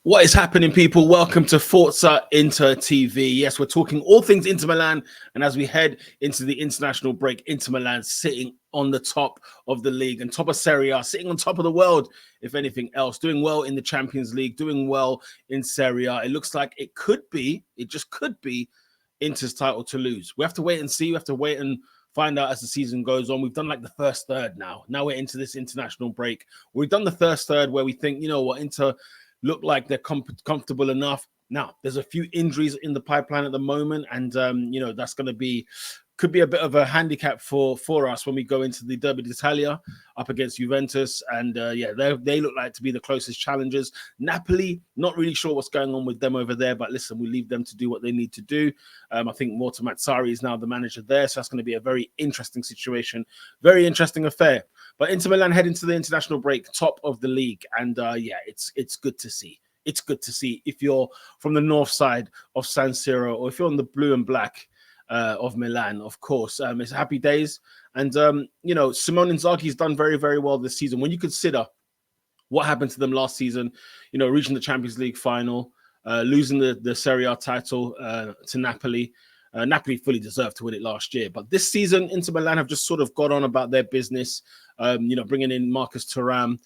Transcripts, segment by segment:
What is happening, people? Welcome to Forza Inter TV. Yes, we're talking all things Inter Milan. And as we head into the international break, Inter Milan sitting on the top of the league and top of Serie A, sitting on top of the world, if anything else, doing well in the Champions League, doing well in Serie A. It looks like it just could be Inter's title to lose. We have to wait and see. We have to wait and find out as the season goes on. We've done like the first third now. Now we're into this international break. We've done the first third where we think, you know what, Inter look like they're comfortable enough. Now, there's a few injuries in the pipeline at the moment, and that's going to could be a bit of a handicap for us when we go into the Derby d'Italia up against Juventus. And they look like to be the closest challengers. Napoli, not really sure what's going on with them over there, but listen, we leave them to do what they need to do. I think Morta Mazzari is now the manager there, so that's going to be a very interesting situation, very interesting affair. But Inter Milan head into the international break, top of the league, and it's good to see. It's good to see if you're from the north side of San Siro or if you're on the blue and black of Milan, of course. It's happy days. And, Simone Inzaghi's done very, very well this season. When you consider what happened to them last season, reaching the Champions League final, losing the Serie A title to Napoli. Napoli fully deserved to win it last year. But this season, Inter Milan have just sort of got on about their business, bringing in Marcus Thuram,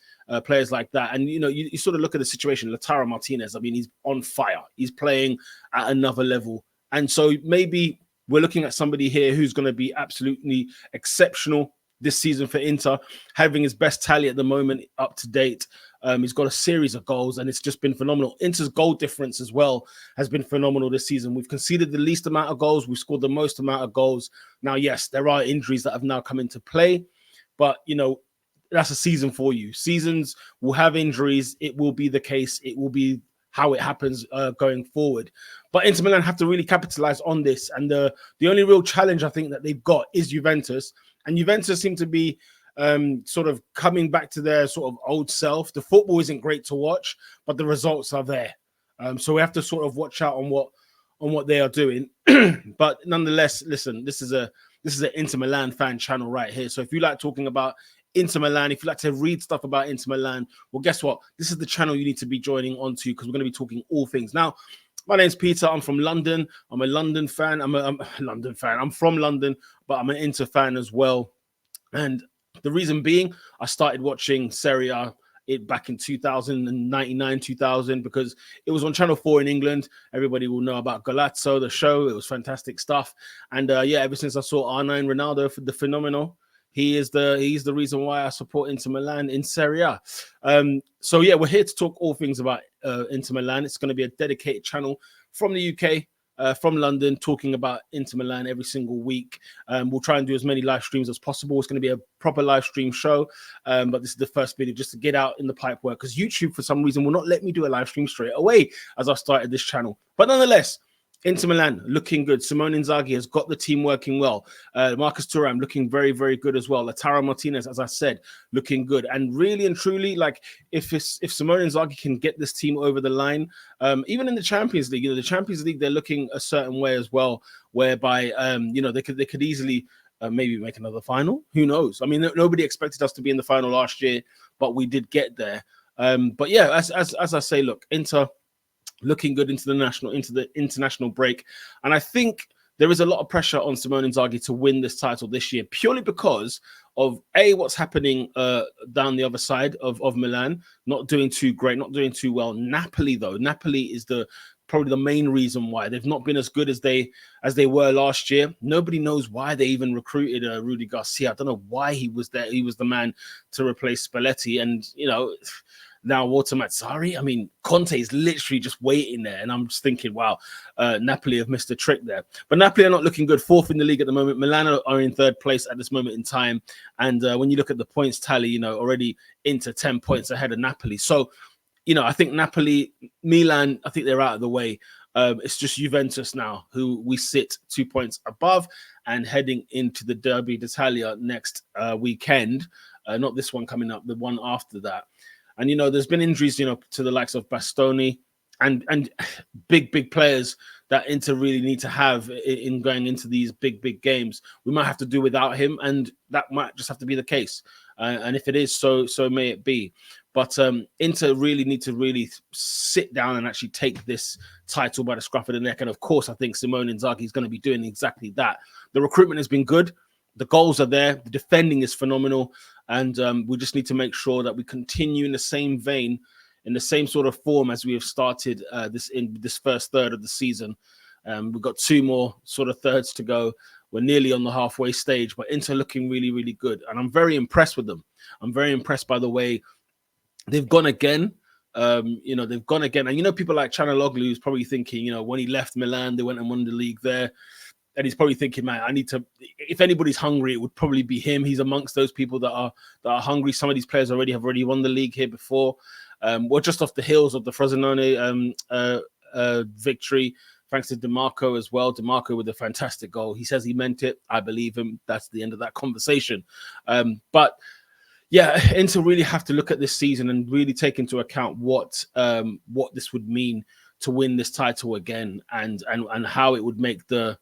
players like that. And, you sort of look at the situation. Lautaro Martinez, I mean, he's on fire. He's playing at another level. And so maybe we're looking at somebody here who's going to be absolutely exceptional this season for Inter, having his best tally at the moment up to date. He's got a series of goals, and it's just been phenomenal. Inter's goal difference as well has been phenomenal this season. We've conceded the least amount of goals. We've scored the most amount of goals. Now, yes, there are injuries that have now come into play, but, that's a season for you. Seasons will have injuries. It will be the case. It will be how it happens going forward. But Inter Milan have to really capitalize on this. And the only real challenge I think that they've got is Juventus. And Juventus seem to be sort of coming back to their sort of old self. The football isn't great to watch, but the results are there. So we have to sort of watch out on what they are doing. But nonetheless, listen, this is an Inter Milan fan channel right here. So if you like talking about Inter Milan, if you like to read stuff about Inter Milan, well, guess what? This is the channel you need to be joining onto, because we're going to be talking all things. Now, my name's Peter. I'm from London. I'm a London fan. I'm a London fan. I'm from London, but I'm an Inter fan as well. And the reason being, I started watching Serie A back in 2099, 2000, because it was on Channel 4 in England. Everybody will know about Golazzo, the show. It was fantastic stuff. And ever since I saw R9 Ronaldo, the phenomenal, he's the reason why I support Inter Milan in Serie A. So we're here to talk all things about Inter Milan. It's going to be a dedicated channel from the UK, from London, talking about Inter Milan every single week. We'll try and do as many live streams as possible. It's going to be a proper live stream show, but this is the first video just to get out in the pipe work, because YouTube, for some reason, will not let me do a live stream straight away as I started this channel. But nonetheless, Inter Milan looking good. Simone Inzaghi has got the team working well. Marcus Thuram looking very, very good as well. Lautaro Martinez, as I said, looking good. And really and truly, like if Simone Inzaghi can get this team over the line, even in the Champions League, the Champions League, they're looking a certain way as well, whereby they could easily maybe make another final. Who knows? I mean, nobody expected us to be in the final last year, but we did get there. But yeah, as I say, look, Inter looking good into the international break. And I think there is a lot of pressure on Simone Inzaghi to win this title this year, purely because of what's happening down the other side of Milan, not doing too great, not doing too well. Napoli is probably the main reason why they've not been as good as they were last year. Nobody knows why they even recruited Rudy Garcia. I don't know why he was there. He was the man to replace Spalletti, and now Walter Mazzari. I mean, Conte is literally just waiting there, and I'm just thinking, wow, Napoli have missed a trick there. But Napoli are not looking good. Fourth in the league at the moment. Milan are in third place at this moment in time, and when you look at the points tally, already into 10 points ahead of Napoli. So, I think Napoli, Milan, I think they're out of the way. It's just Juventus now, who we sit 2 points above and heading into the Derby d'Italia next weekend. Not this one coming up, the one after that. And, there's been injuries, to the likes of Bastoni and big players that Inter really need to have in going into these big games. We might have to do without him, and that might just have to be the case. And if it is, so may it be. But Inter really need to really sit down and actually take this title by the scruff of the neck. And of course, I think Simone Inzaghi is going to be doing exactly that. The recruitment has been good. The goals are there. The defending is phenomenal. And we just need to make sure that we continue in the same vein, in the same sort of form as we have started this first third of the season. We've got 2 more sort of thirds to go. We're nearly on the halfway stage, but Inter looking really, really good. And I'm very impressed with them. I'm very impressed by the way they've gone again. They've gone again. And, people like Chanaloglu is probably thinking, when he left Milan, they went and won the league there. And he's probably thinking, man, I need to, if anybody's hungry, it would probably be him. He's amongst those people that are hungry. Some of these players have already won the league here before. We're just off the heels of the Frosinone victory, thanks to DeMarco as well. DeMarco with a fantastic goal. He says he meant it. I believe him. That's the end of that conversation. But yeah, Inter really have to look at this season and really take into account what this would mean to win this title again, and how it would make the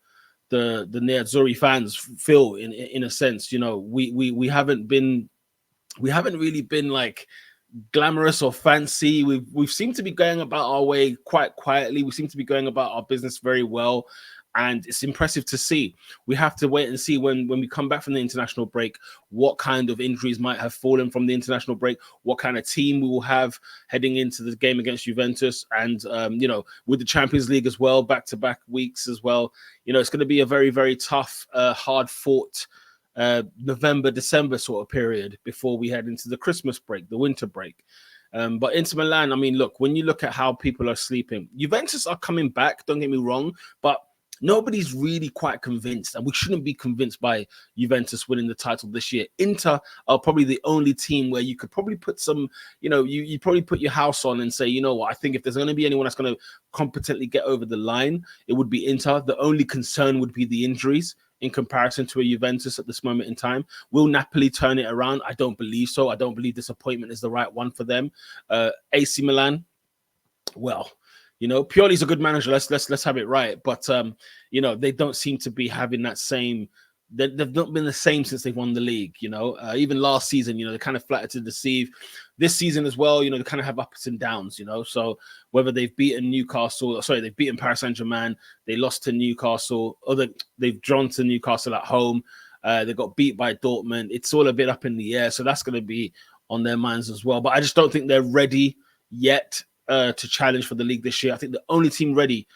Nerazzurri fans feel in a sense. We haven't really been like glamorous or fancy. We've seemed to be going about our way quite quietly. We seem to be going about our business very well, and it's impressive to see. We have to wait and see when we come back from the international break, what kind of injuries might have fallen from the international break, what kind of team we will have heading into the game against Juventus, and with the Champions League as well, back-to-back weeks as well. It's going to be a very, very tough, hard-fought November, December sort of period before we head into the Christmas break, the winter break. But Inter Milan, I mean, look, when you look at how people are sleeping, Juventus are coming back, don't get me wrong, but nobody's really quite convinced, and we shouldn't be convinced by Juventus winning the title this year. Inter are probably the only team where you could probably put some, you probably put your house on and say, you know what, I think if there's going to be anyone that's going to competently get over the line, it would be Inter. The only concern would be the injuries in comparison to a Juventus at this moment in time. Will Napoli turn it around? I don't believe so. I don't believe this appointment is the right one for them. AC Milan, well, Pioli's a good manager. Let's have it right. But they don't seem to be having that same. They've not been the same since they've won the league. Even last season, they kind of flattered to deceive. This season as well, they kind of have ups and downs. So whether they've beaten they've beaten Paris Saint-Germain, they lost to Newcastle, they've drawn to Newcastle at home. They got beat by Dortmund. It's all a bit up in the air. So that's going to be on their minds as well. But I just don't think they're ready yet to challenge for the league this year. I think the only team ready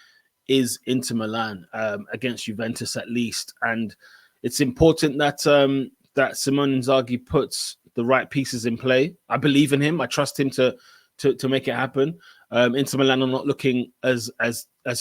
is Inter Milan against Juventus at least, and it's important that that Simone Inzaghi puts the right pieces in play. I believe in him. I trust him to make it happen. Inter Milan are not looking as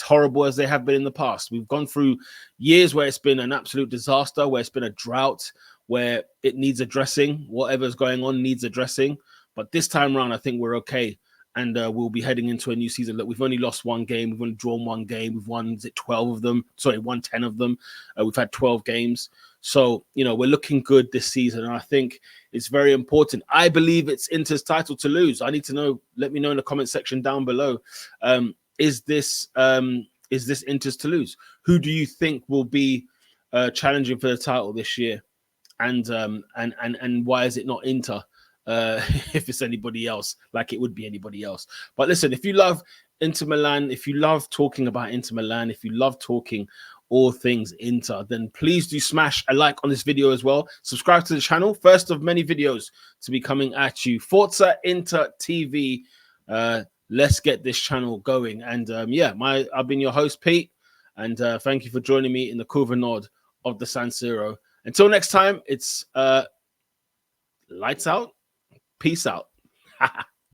horrible as they have been in the past. We've gone through years where it's been an absolute disaster, where it's been a drought, where it needs addressing. Whatever's going on needs addressing. But this time around, I think we're okay. And we'll be heading into a new season. Look, we've only lost one game. We've only drawn one game. We've won 12 of them. Sorry, won 10 of them. We've had 12 games. So, we're looking good this season. And I think it's very important. I believe it's Inter's title to lose. I need to know. Let me know in the comment section down below. Is this Inter's to lose? Who do you think will be challenging for the title this year? And why is it not Inter? If it's anybody else, like it would be anybody else. But listen, if you love Inter Milan, if you love talking about Inter Milan, if you love talking all things Inter, then please do smash a like on this video as well. Subscribe to the channel. First of many videos to be coming at you. Forza Inter TV. Let's get this channel going. And I've been your host, Pete. And thank you for joining me in the Curva Nord of the San Siro. Until next time, it's lights out. Peace out.